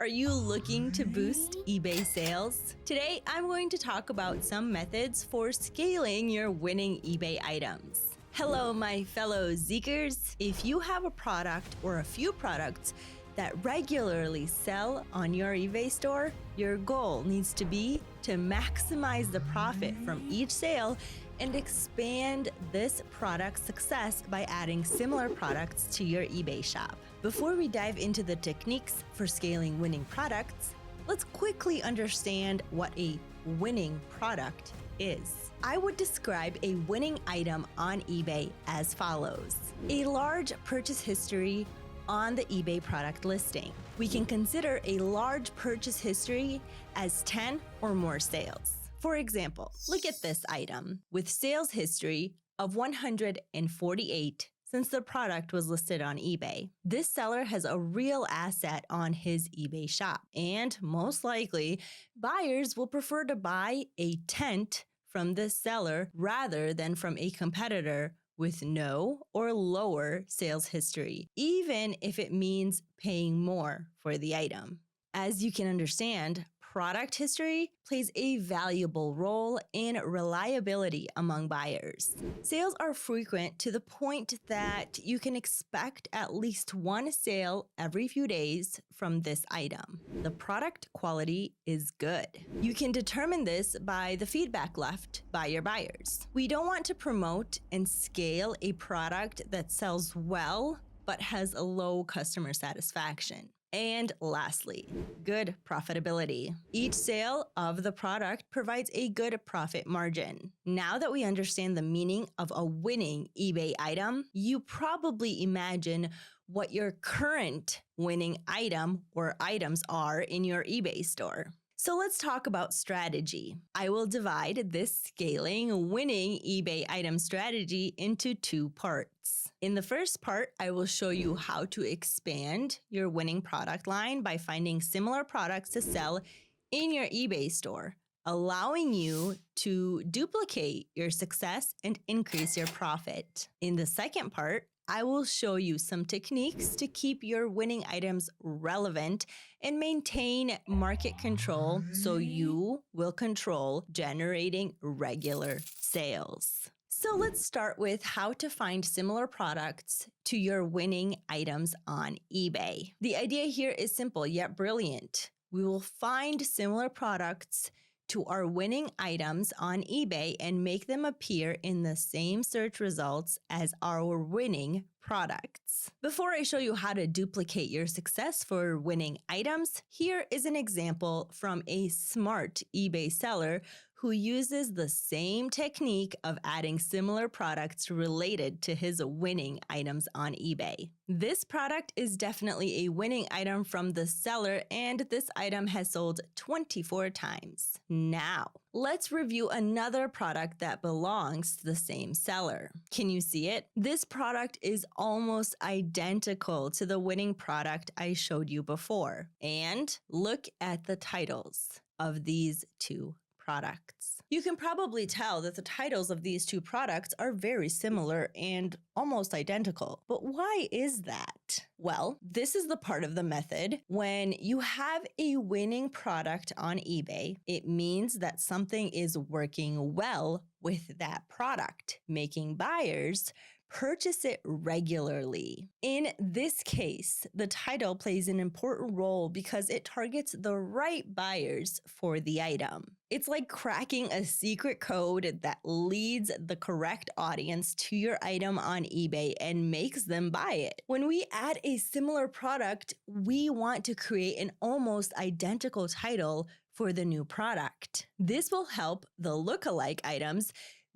Are you looking to boost eBay sales? Today, I'm going to talk about some methods for scaling your winning eBay items. Hello, my fellow Zekers. If you have a product or a few products that regularly sell on your eBay store, your goal needs to be to maximize the profit from each sale and expand this product's success by adding similar products to your eBay shop. Before we dive into the techniques for scaling winning products, let's quickly understand what a winning product is. I would describe a winning item on eBay as follows: a large purchase history on the eBay product listing. We can consider a large purchase history as 10 or more sales. For example, look at this item with sales history of 148 since the product was listed on eBay. This seller has a real asset on his eBay shop, and most likely, buyers will prefer to buy a tent from this seller rather than from a competitor with no or lower sales history, even if it means paying more for the item. As you can understand, product history plays a valuable role in reliability among buyers. Sales are frequent to the point that you can expect at least one sale every few days from this item. The product quality is good. You can determine this by the feedback left by your buyers. We don't want to promote and scale a product that sells well but has a low customer satisfaction. And lastly, good profitability. Each sale of the product provides a good profit margin. Now that we understand the meaning of a winning eBay item, you probably imagine what your current winning item or items are in your eBay store. So let's talk about strategy. I will divide this scaling winning eBay item strategy into two parts. In the first part, I will show you how to expand your winning product line by finding similar products to sell in your eBay store, allowing you to duplicate your success and increase your profit. In the second part, I will show you some techniques to keep your winning items relevant and maintain market control so you will control generating regular sales. So let's start with how to find similar products to your winning items on eBay. The idea here is simple yet brilliant. We will find similar products to our winning items on eBay and make them appear in the same search results as our winning products. Before I show you how to duplicate your success for winning items, here is an example from a smart eBay seller who uses the same technique of adding similar products related to his winning items on eBay. This product is definitely a winning item from the seller, and this item has sold 24 times. Now, let's review another product that belongs to the same seller. Can you see it? This product is almost identical to the winning product I showed you before. And look at the titles of these two products. You can probably tell that the titles of these two products are very similar and almost identical. But why is that? Well, this is the part of the method. When you have a winning product on eBay, it means that something is working well with that product, making buyers purchase it regularly. In this case, the title plays an important role because it targets the right buyers for the item. It's like cracking a secret code that leads the correct audience to your item on eBay and makes them buy it. When we add a similar product, we want to create an almost identical title for the new product. This will help the lookalike items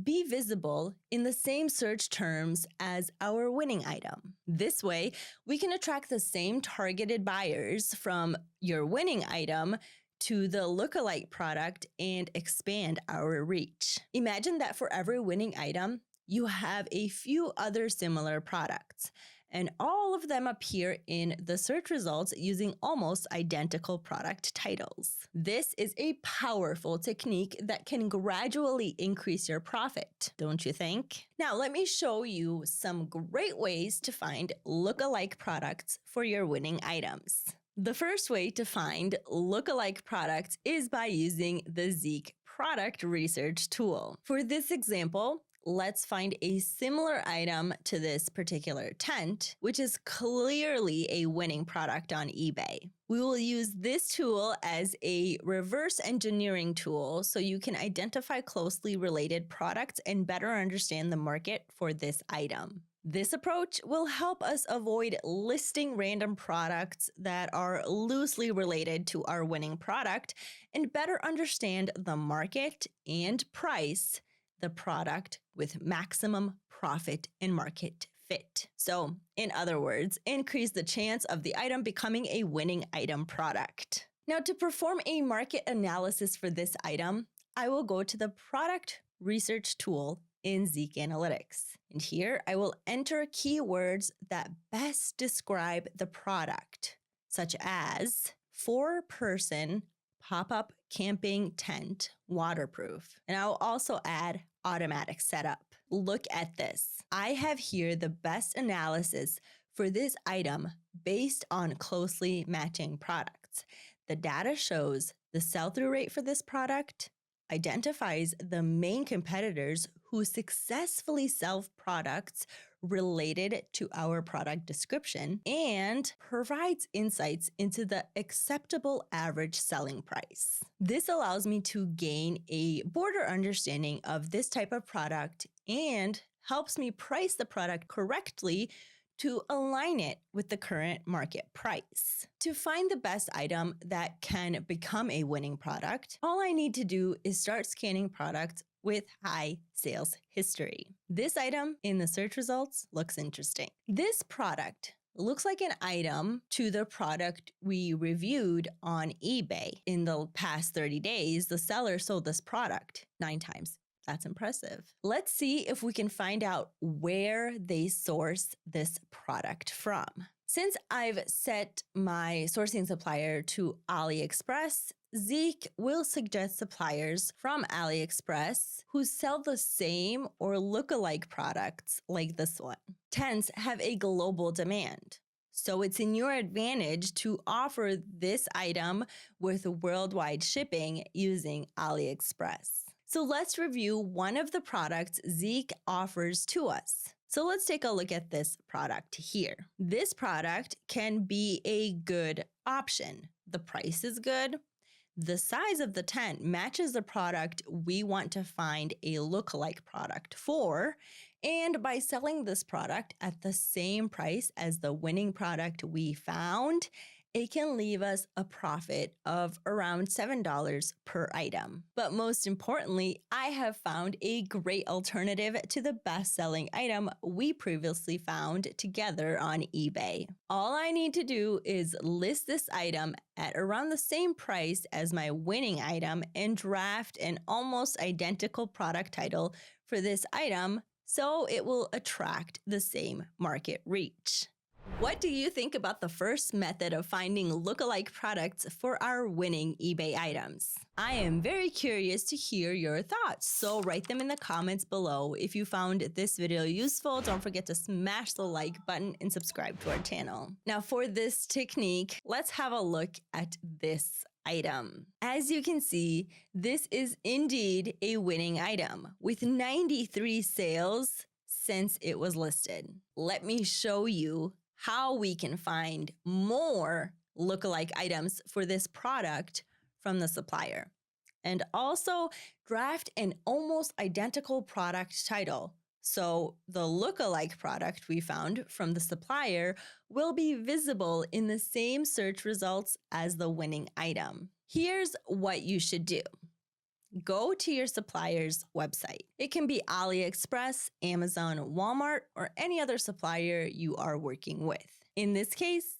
be visible in the same search terms as our winning item. This way, we can attract the same targeted buyers from your winning item to the lookalike product and expand our reach. Imagine that for every winning item, you have a few other similar products, and all of them appear in the search results using almost identical product titles. This is a powerful technique that can gradually increase your profit, don't you think? Now, let me show you some great ways to find lookalike products for your winning items. The first way to find lookalike products is by using the Zik product research tool. For this example, let's find a similar item to this particular tent, which is clearly a winning product on eBay. We will use this tool as a reverse engineering tool so you can identify closely related products and better understand the market for this item. This approach will help us avoid listing random products that are loosely related to our winning product and better understand the market and price the product with maximum profit and market fit. So, in other words, increase the chance of the item becoming a winning item product. Now, to perform a market analysis for this item, I will go to the product research tool in Zik Analytics. And here I will enter keywords that best describe the product, such as 4-person pop-up camping tent, waterproof. And I will also add automatic setup. Look at this. I have here the best analysis for this item based on closely matching products. The data shows the sell-through rate for this product, identifies the main competitors who successfully sell products related to our product description, and provides insights into the acceptable average selling price. This allows me to gain a broader understanding of this type of product and helps me price the product correctly to align it with the current market price. To find the best item that can become a winning product, all I need to do is start scanning products with high sales history. This item in the search results looks interesting. This product looks like an item to the product we reviewed on eBay. In the past 30 days, the seller sold this product 9 times. That's impressive. Let's see if we can find out where they source this product from. Since I've set my sourcing supplier to AliExpress, Zik will suggest suppliers from AliExpress who sell the same or look-alike products like this one. Tents have a global demand, so it's in your advantage to offer this item with worldwide shipping using AliExpress. So let's review one of the products Zik offers to us. So let's take a look at this product here. This product can be a good option. The price is good. The size of the tent matches the product we want to find a lookalike product for. And by selling this product at the same price as the winning product we found, it can leave us a profit of around $7 per item. But most importantly, I have found a great alternative to the best-selling item we previously found together on eBay. All I need to do is list this item at around the same price as my winning item and draft an almost identical product title for this item so it will attract the same market reach. What do you think about the first method of finding lookalike products for our winning eBay items? I am very curious to hear your thoughts, so write them in the comments below. If you found this video useful, don't forget to smash the like button and subscribe to our channel. Now for this technique, let's have a look at this item. As you can see, this is indeed a winning item with 93 sales since it was listed. Let me show you how we can find more lookalike items for this product from the supplier, and also draft an almost identical product title. So the lookalike product we found from the supplier will be visible in the same search results as the winning item. Here's what you should do. Go to your supplier's website. It can be AliExpress, Amazon, Walmart, or any other supplier you are working with. In this case,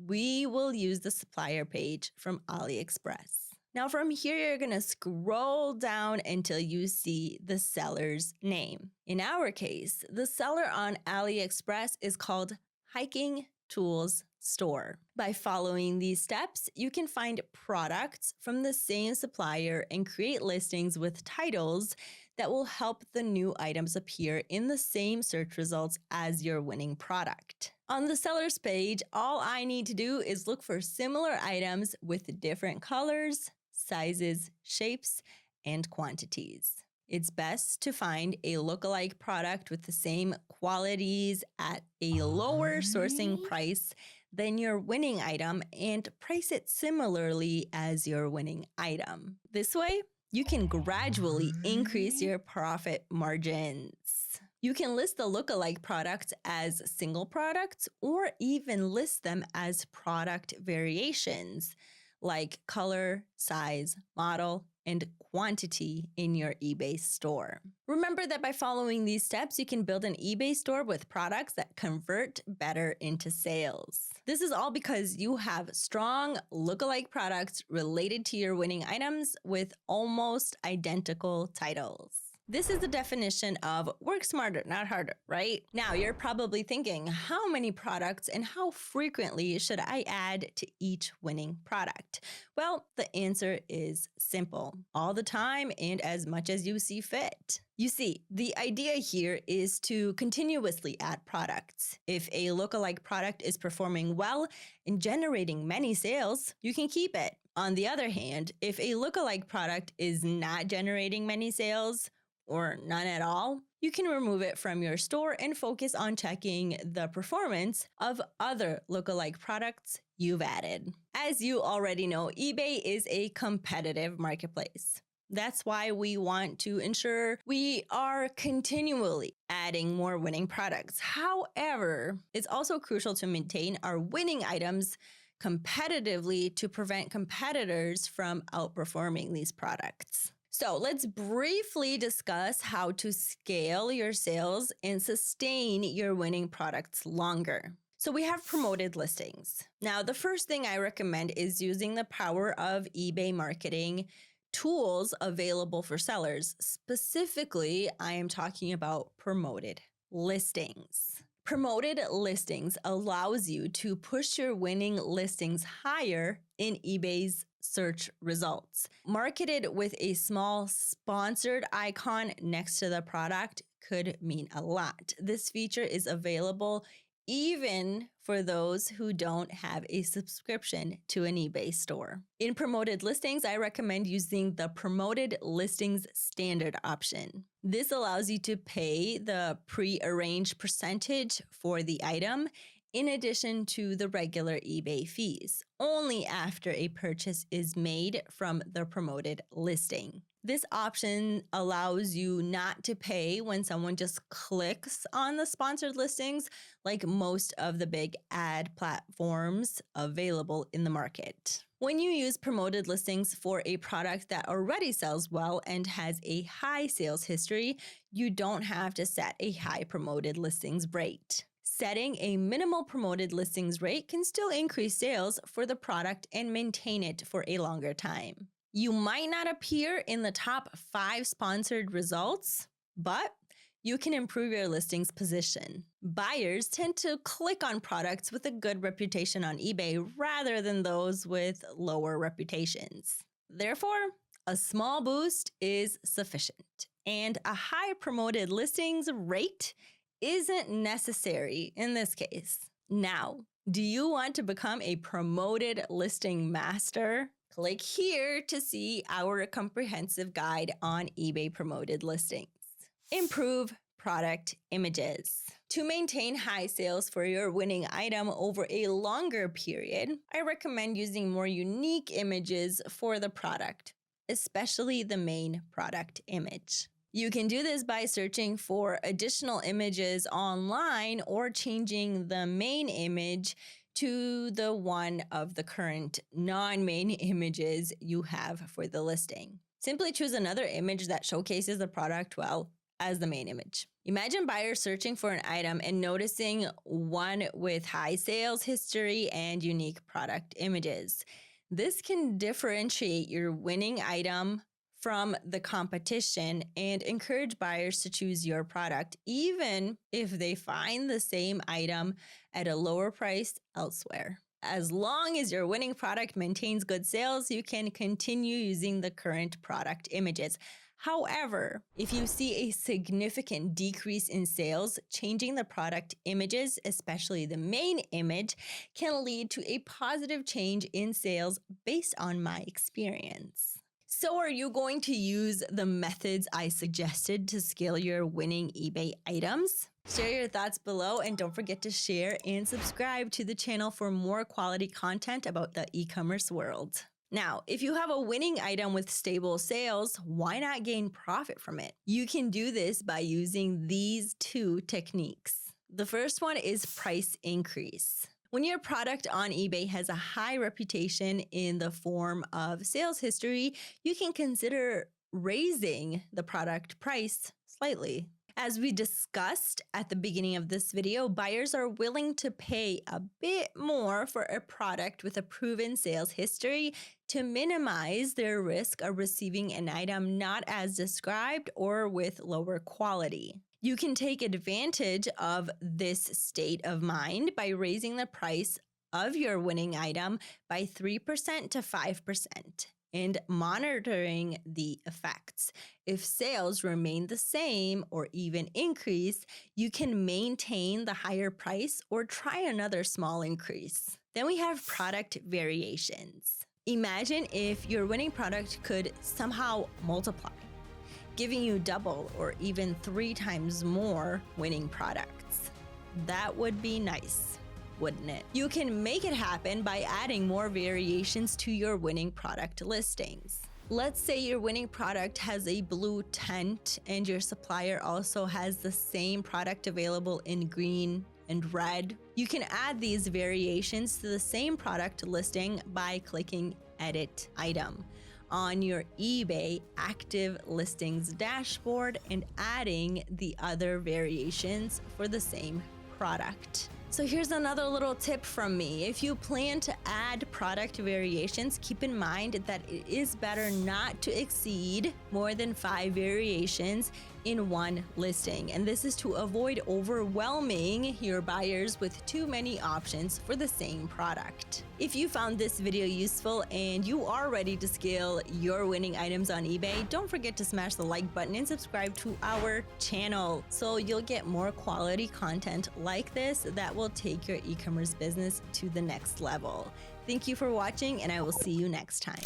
we will use the supplier page from AliExpress. Now from here, you're gonna scroll down until you see the seller's name. In our case, the seller on AliExpress is called Hiking Tools Store. By following these steps, you can find products from the same supplier and create listings with titles that will help the new items appear in the same search results as your winning product. On the seller's page, all I need to do is look for similar items with different colors, sizes, shapes, and quantities. It's best to find a lookalike product with the same qualities at a lower sourcing price than your winning item and price it similarly as your winning item. This way, you can gradually increase your profit margins. You can list the lookalike products as single products or even list them as product variations like color, size, model, and quantity in your eBay store. Remember that by following these steps, you can build an eBay store with products that convert better into sales. This is all because you have strong lookalike products related to your winning items with almost identical titles. This is the definition of work smarter, not harder, right? Now you're probably thinking, how many products and how frequently should I add to each winning product? Well, the answer is simple. All the time and as much as you see fit. You see, the idea here is to continuously add products. If a lookalike product is performing well and generating many sales, you can keep it. On the other hand, if a lookalike product is not generating many sales, or none at all, you can remove it from your store and focus on checking the performance of other lookalike products you've added. As you already know, eBay is a competitive marketplace. That's why we want to ensure we are continually adding more winning products. However, it's also crucial to maintain our winning items competitively to prevent competitors from outperforming these products. So let's briefly discuss how to scale your sales and sustain your winning products longer. So we have promoted listings. Now, the first thing I recommend is using the power of eBay marketing tools available for sellers. Specifically, I am talking about promoted listings. Promoted listings allows you to push your winning listings higher in eBay's search results. Marketed with a small sponsored icon next to the product could mean a lot. This feature is available even for those who don't have a subscription to an eBay store. In promoted listings, I recommend using the promoted listings standard option. This allows you to pay the pre-arranged percentage for the item in addition to the regular eBay fees, only after a purchase is made from the promoted listing. This option allows you not to pay when someone just clicks on the sponsored listings, like most of the big ad platforms available in the market. When you use promoted listings for a product that already sells well and has a high sales history, you don't have to set a high promoted listings rate. Setting a minimal promoted listings rate can still increase sales for the product and maintain it for a longer time. You might not appear in the top 5 sponsored results, but you can improve your listings position. Buyers tend to click on products with a good reputation on eBay rather than those with lower reputations. Therefore, a small boost is sufficient, and a high promoted listings rate isn't necessary in this case. Now, do you want to become a promoted listing master? Click here to see our comprehensive guide on eBay promoted listings. Improve product images. To maintain high sales for your winning item over a longer period, I recommend using more unique images for the product, especially the main product image. You can do this by searching for additional images online or changing the main image to the one of the current non-main images you have for the listing. Simply choose another image that showcases the product well as the main image. Imagine buyers searching for an item and noticing one with high sales history and unique product images. This can differentiate your winning item from the competition and encourage buyers to choose your product, even if they find the same item at a lower price elsewhere. As long as your winning product maintains good sales, you can continue using the current product images. However, if you see a significant decrease in sales, changing the product images, especially the main image, can lead to a positive change in sales based on my experience. So are you going to use the methods I suggested to scale your winning eBay items? Share your thoughts below and don't forget to share and subscribe to the channel for more quality content about the e-commerce world. Now, if you have a winning item with stable sales, why not gain profit from it? You can do this by using these two techniques. The first one is price increase. When your product on eBay has a high reputation in the form of sales history, you can consider raising the product price slightly. As we discussed at the beginning of this video, buyers are willing to pay a bit more for a product with a proven sales history to minimize their risk of receiving an item not as described or with lower quality. You can take advantage of this state of mind by raising the price of your winning item by 3% to 5%. And monitoring the effects. If sales remain the same or even increase, you can maintain the higher price or try another small increase. Then we have product variations. Imagine if your winning product could somehow multiply, giving you double or even 3 times more winning products. That would be nice, wouldn't it? You can make it happen by adding more variations to your winning product listings. Let's say your winning product has a blue tent and your supplier also has the same product available in green and red. You can add these variations to the same product listing by clicking Edit Item on your eBay active listings dashboard and adding the other variations for the same product. So here's another little tip from me. If you plan to add product variations, keep in mind that it is better not to exceed more than 5 variations in one listing. And this is to avoid overwhelming your buyers with too many options for the same product. If you found this video useful and you are ready to scale your winning items on eBay, don't forget to smash the like button and subscribe to our channel so you'll get more quality content like this that will take your e-commerce business to the next level. Thank you for watching, and I will see you next time.